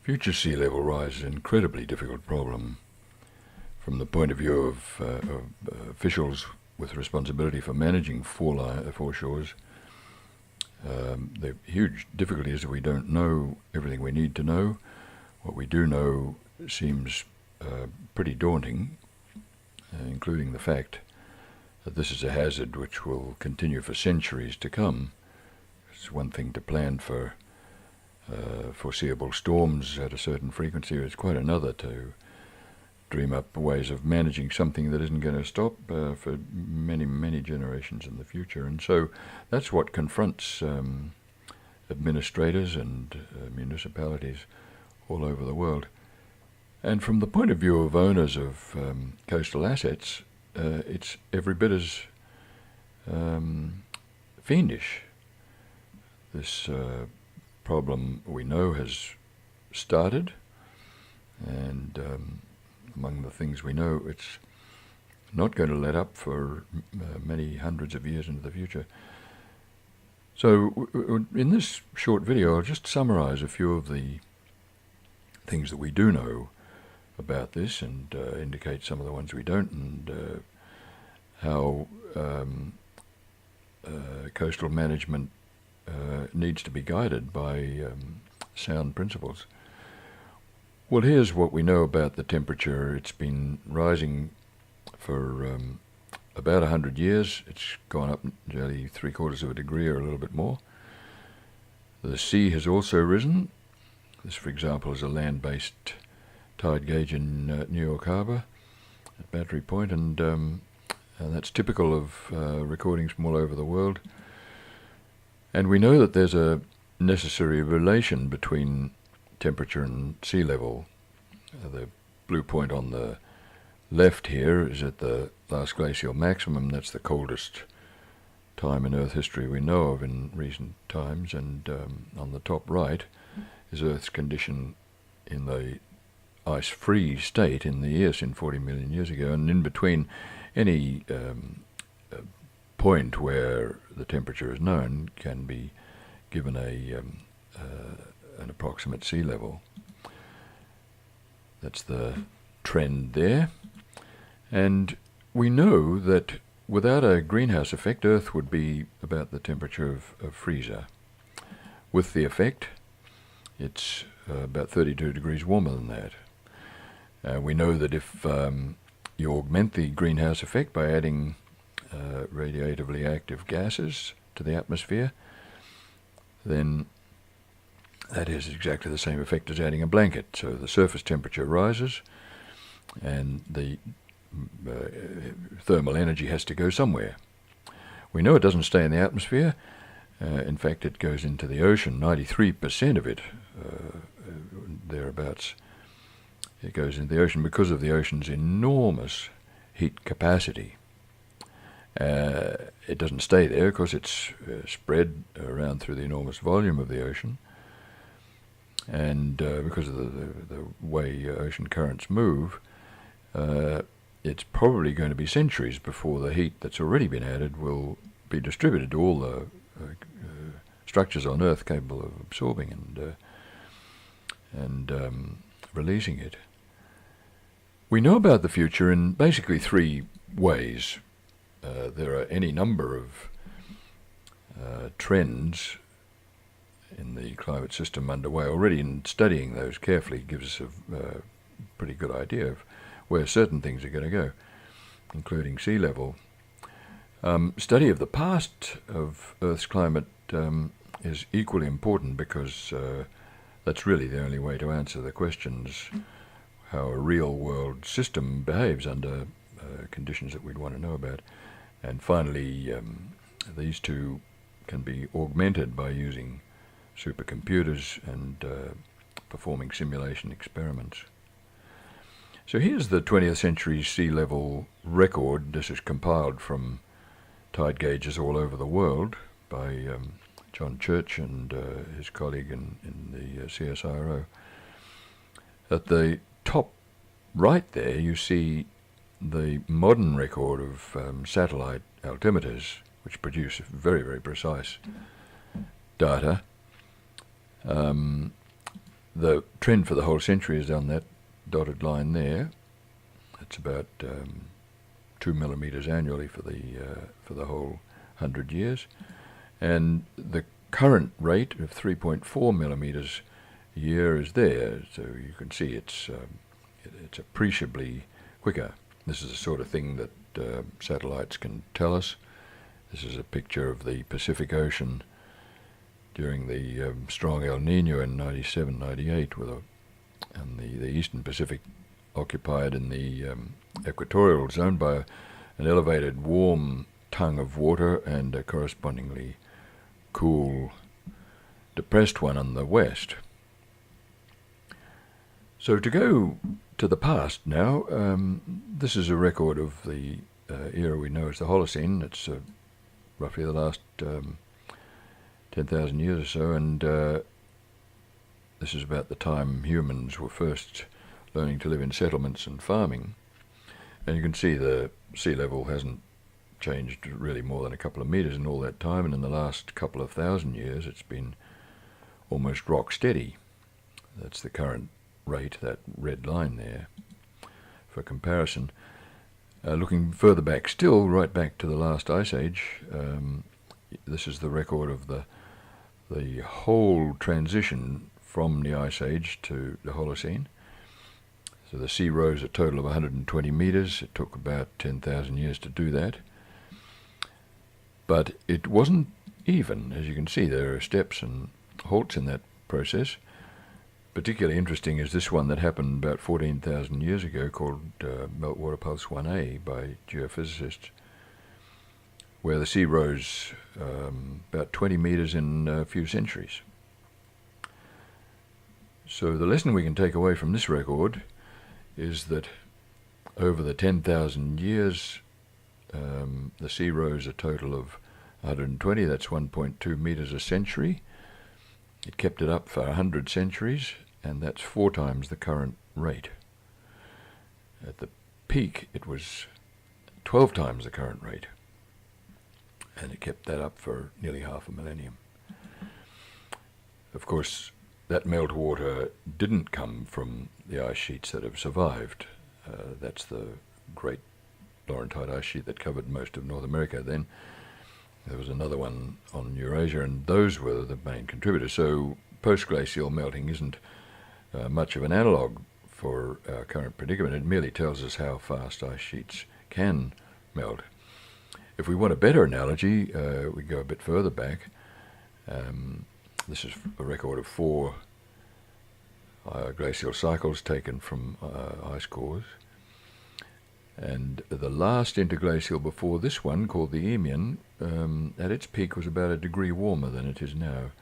Future sea level rise is an incredibly difficult problem from the point of view of officials with responsibility for managing foreshores. The huge difficulty is that we don't know everything we need to know. What we do know seems pretty daunting, including the fact that this is a hazard which will continue for centuries to come. It's one thing to plan for foreseeable storms at a certain frequency. It's quite another to dream up ways of managing something that isn't going to stop for many, many generations in the future. And so that's what confronts administrators and municipalities all over the world. And from the point of view of owners of coastal assets, it's every bit as fiendish. This problem we know has started, and among the things we know, it's not going to let up for many hundreds of years into the future. So in this short video, I'll just summarize a few of the things that we do know about this and indicate some of the ones we don't, and how coastal management needs to be guided by sound principles. Well, here's what we know about the temperature. It's been rising for about 100 years. It's gone up nearly 3/4 of a degree or a little bit more. The sea has also risen. This, for example, is a land-based tide gauge in New York Harbour at Battery Point, and that's typical of recordings from all over the world. And we know that there's a necessary relation between temperature and sea level. The blue point on the left here is at the last glacial maximum. That's the coldest time in Earth history we know of in recent times. And on the top right is Earth's condition in the ice-free state in the Eocene 40 million years ago. And in between any point where the temperature is known can be given an approximate sea level. That's the trend there. And we know that without a greenhouse effect, Earth would be about the temperature of freezer. With the effect, it's about 32 degrees warmer than that. We know that if you augment the greenhouse effect by adding radiatively active gases to the atmosphere, then that has exactly the same effect as adding a blanket. So the surface temperature rises, and the thermal energy has to go somewhere. We know it doesn't stay in the atmosphere. In fact, it goes into the ocean. 93% of it, thereabouts, it goes into the ocean because of the ocean's enormous heat capacity. It doesn't stay there because it's spread around through the enormous volume of the ocean, and because of the way ocean currents move, it's probably going to be centuries before the heat that's already been added will be distributed to all the structures on Earth capable of absorbing and releasing it. We know about the future in basically three ways. There are any number of trends in the climate system underway already, and studying those carefully gives us a pretty good idea of where certain things are going to go, including sea level. Study of the past of Earth's climate is equally important because that's really the only way to answer the questions how a real-world system behaves under conditions that we'd want to know about. And finally, these two can be augmented by using supercomputers and performing simulation experiments. So here's the 20th century sea level record. This is compiled from tide gauges all over the world by John Church and his colleague in the CSIRO. At the top right there, you see the modern record of satellite altimeters, which produce very, very precise data. The trend for the whole century is on that dotted line there. It's about 2 millimetres annually for the whole 100 years, and the current rate of 3.4 millimetres a year is there. So you can see it's appreciably quicker. This is the sort of thing that satellites can tell us. This is a picture of the Pacific Ocean during the strong El Nino in 97, 98, and the eastern Pacific occupied in the equatorial zone by an elevated warm tongue of water and a correspondingly cool depressed one on the west. So to go to the past now, this is a record of the era we know as the Holocene. It's roughly the last 10,000 years or so, and this is about the time humans were first learning to live in settlements and farming. And you can see the sea level hasn't changed really more than a couple of metres in all that time, and in the last couple of thousand years it's been almost rock steady. That's the current rate, that red line there, for comparison. Looking further back still, right back to the last ice age, this is the record of the whole transition from the Ice Age to the Holocene. So the sea rose a total of 120 metres. It took about 10,000 years to do that. But it wasn't even. As you can see, there are steps and halts in that process. Particularly interesting is this one that happened about 14,000 years ago, called Meltwater Pulse 1A by geophysicists, where the sea rose about 20 metres in a few centuries. So the lesson we can take away from this record is that over the 10,000 years, the sea rose a total of 120, that's 1.2 metres a century. It kept it up for 100 centuries, and that's 4 times the current rate. At the peak, it was 12 times the current rate, and it kept that up for nearly half a millennium. Of course, that meltwater didn't come from the ice sheets that have survived. That's the great Laurentide ice sheet that covered most of North America then. There was another one on Eurasia, and those were the main contributors. So post-glacial melting isn't much of an analogue for our current predicament. It merely tells us how fast ice sheets can melt. If we want a better analogy, we go a bit further back. This is a record of 4 glacial cycles taken from ice cores. And the last interglacial before this one, called the Eemian, at its peak was about a degree warmer than it is now.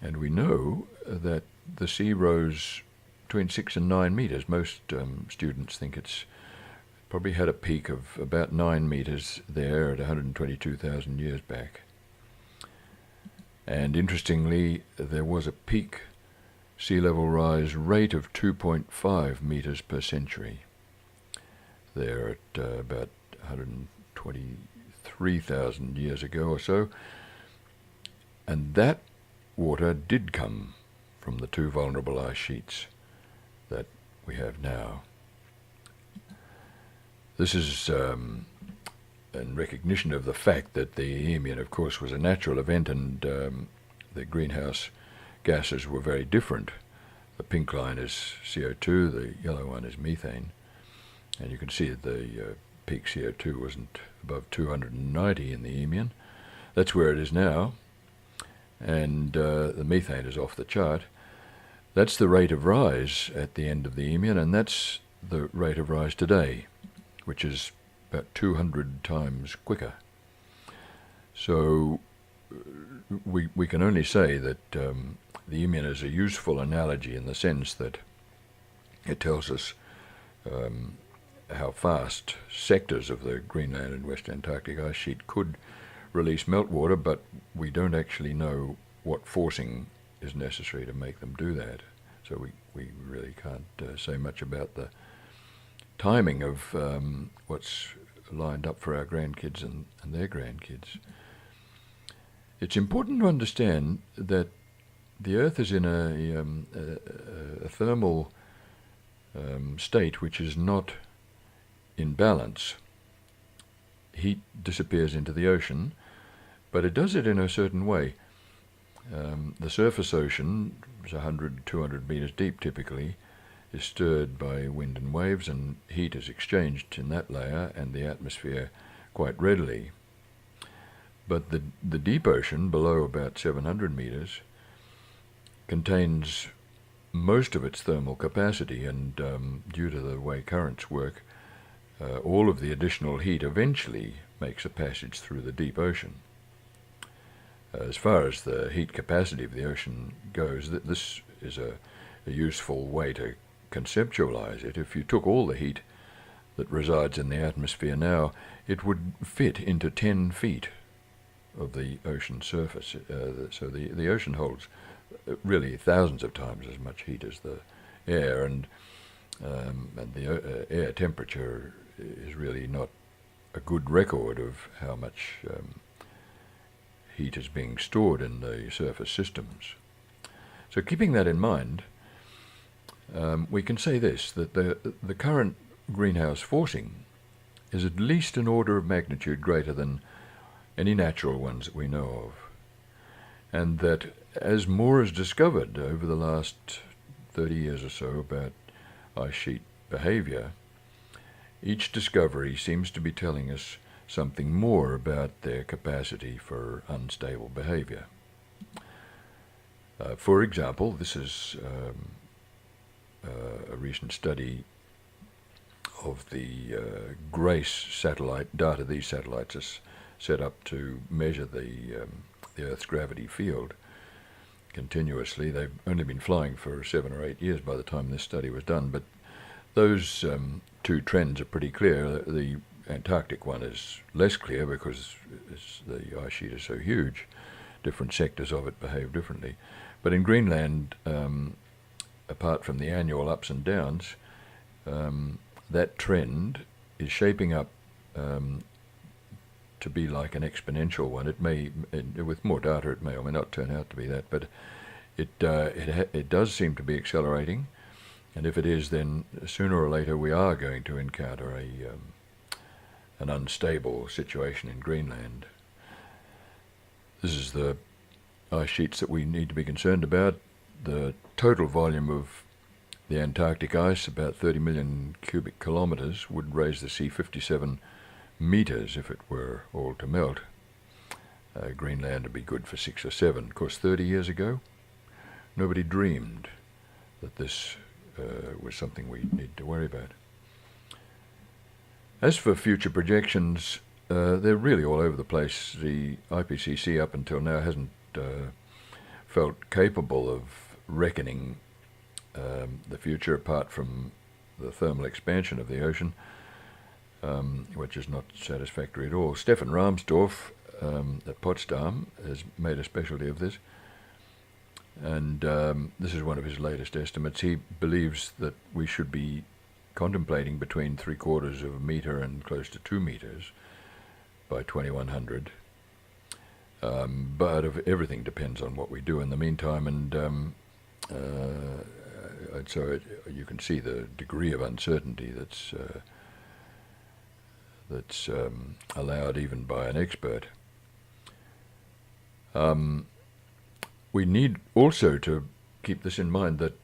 And we know that the sea rose between 6 and 9 metres. Most students think it's probably had a peak of about 9 metres there at 122,000 years back. And interestingly, there was a peak sea level rise rate of 2.5 metres per century there at about 123,000 years ago or so. And that water did come from the 2 vulnerable ice sheets that we have now. This is in recognition of the fact that the Eemian, of course, was a natural event, and the greenhouse gases were very different. The pink line is CO2, the yellow one is methane, and you can see that the peak CO2 wasn't above 290 in the Eemian. That's where it is now, and the methane is off the chart. That's the rate of rise at the end of the Eemian, and that's the rate of rise today, which is about 200 times quicker. So we can only say that the Eemian is a useful analogy in the sense that it tells us how fast sectors of the Greenland and West Antarctic ice sheet could release meltwater, but we don't actually know what forcing is necessary to make them do that. So we really can't say much about the timing of what's lined up for our grandkids and their grandkids. It's important to understand that the Earth is in a thermal state which is not in balance. Heat disappears into the ocean, but it does it in a certain way. The surface ocean is 100, 200 meters deep typically, is stirred by wind and waves, and heat is exchanged in that layer and the atmosphere quite readily. But the deep ocean, below about 700 meters, contains most of its thermal capacity, and due to the way currents work, all of the additional heat eventually makes a passage through the deep ocean. As far as the heat capacity of the ocean goes, this is a useful way to conceptualize it. If you took all the heat that resides in the atmosphere now, it would fit into 10 feet of the ocean surface. So the ocean holds really thousands of times as much heat as the air, and the air temperature is really not a good record of how much heat is being stored in the surface systems. So keeping that in mind, we can say this, that the current greenhouse forcing is at least an order of magnitude greater than any natural ones that we know of, and that as more is discovered over the last 30 years or so about ice sheet behavior, each discovery seems to be telling us something more about their capacity for unstable behavior. For example, this is a recent study of the GRACE satellite data. These satellites are set up to measure the Earth's gravity field continuously. They've only been flying for 7 or 8 years by the time this study was done, but those two trends are pretty clear. The Antarctic one is less clear because the ice sheet is so huge. Different sectors of it behave differently. But in Greenland, apart from the annual ups and downs, that trend is shaping up to be like an exponential one. It may, with more data, it may or may not turn out to be that, but it does seem to be accelerating. And if it is, then sooner or later we are going to encounter an unstable situation in Greenland. This is the ice sheets that we need to be concerned about. The total volume of the Antarctic ice, about 30 million cubic kilometres, would raise the sea 57 metres if it were all to melt. Greenland would be good for 6 or 7. Of course, 30 years ago, nobody dreamed that this was something we need to worry about. As for future projections, they're really all over the place. The IPCC up until now hasn't felt capable of reckoning the future apart from the thermal expansion of the ocean, which is not satisfactory at all. Stefan Rahmstorf at Potsdam has made a specialty of this, and this is one of his latest estimates. He believes that we should be contemplating between 3/4 of a metre and close to 2 metres by 2100. But everything depends on what we do in the meantime, and so you can see the degree of uncertainty that's allowed even by an expert. We need also to keep this in mind, that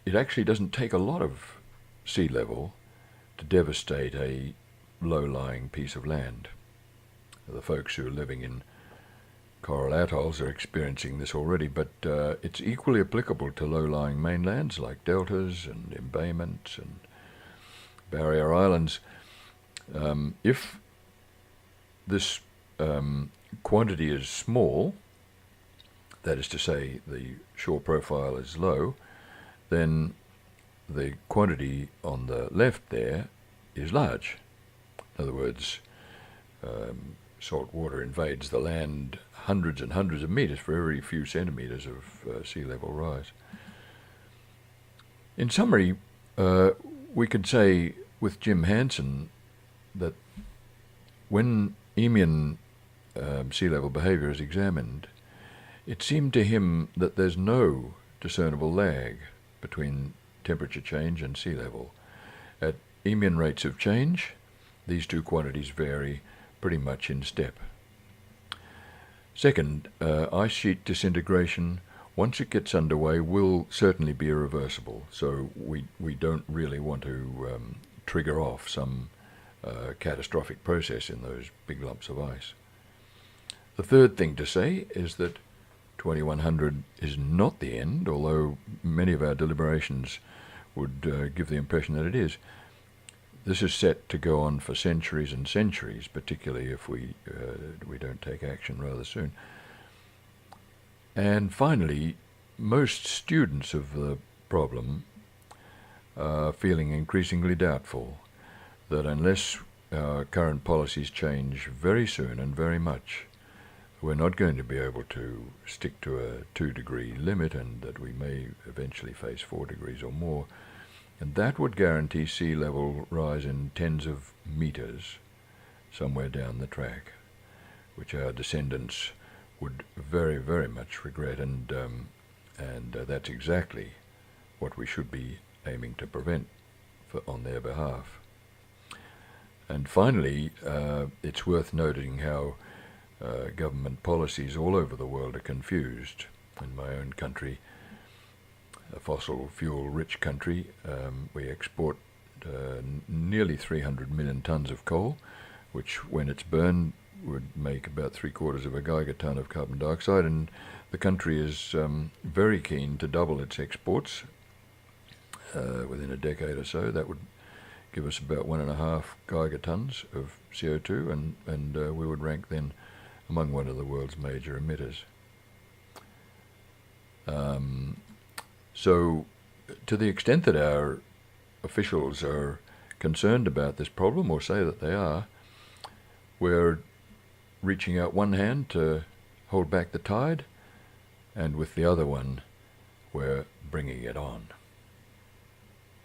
it actually doesn't take a lot of sea level to devastate a low-lying piece of land. The folks who are living in coral atolls are experiencing this already, but it's equally applicable to low-lying mainlands like deltas and embayments and barrier islands. If this quantity is small, that is to say the shore profile is low, then the quantity on the left there is large. In other words, salt water invades the land hundreds and hundreds of meters for every few centimeters of sea level rise. In summary, we could say with Jim Hansen that when Eemian sea level behavior is examined, It seemed to him that there's no discernible lag between temperature change and sea level. At Eemian rates of change, these two quantities vary pretty much in step. Second, ice sheet disintegration, once it gets underway, will certainly be irreversible, so we don't really want to trigger off some catastrophic process in those big lumps of ice. The third thing to say is that 2100 is not the end, although many of our deliberations would give the impression that it is. This is set to go on for centuries and centuries, particularly if we don't take action rather soon. And finally, most students of the problem are feeling increasingly doubtful that unless our current policies change very soon and very much, we're not going to be able to stick to a 2-degree limit, and that we may eventually face 4 degrees or more. And that would guarantee sea level rise in tens of meters somewhere down the track, which our descendants would very, very much regret, and that's exactly what we should be aiming to prevent on their behalf. And finally, it's worth noting how government policies all over the world are confused. In my own country, a fossil fuel-rich country, we export nearly 300 million tonnes of coal, which, when it's burned, would make about 3/4 of a gigaton of carbon dioxide, and the country is very keen to double its exports within a decade or so. That would give us about 1.5 gigatons of CO2, and we would rank then among one of the world's major emitters. So to the extent that our officials are concerned about this problem, or say that they are, we're reaching out one hand to hold back the tide, and with the other one, we're bringing it on.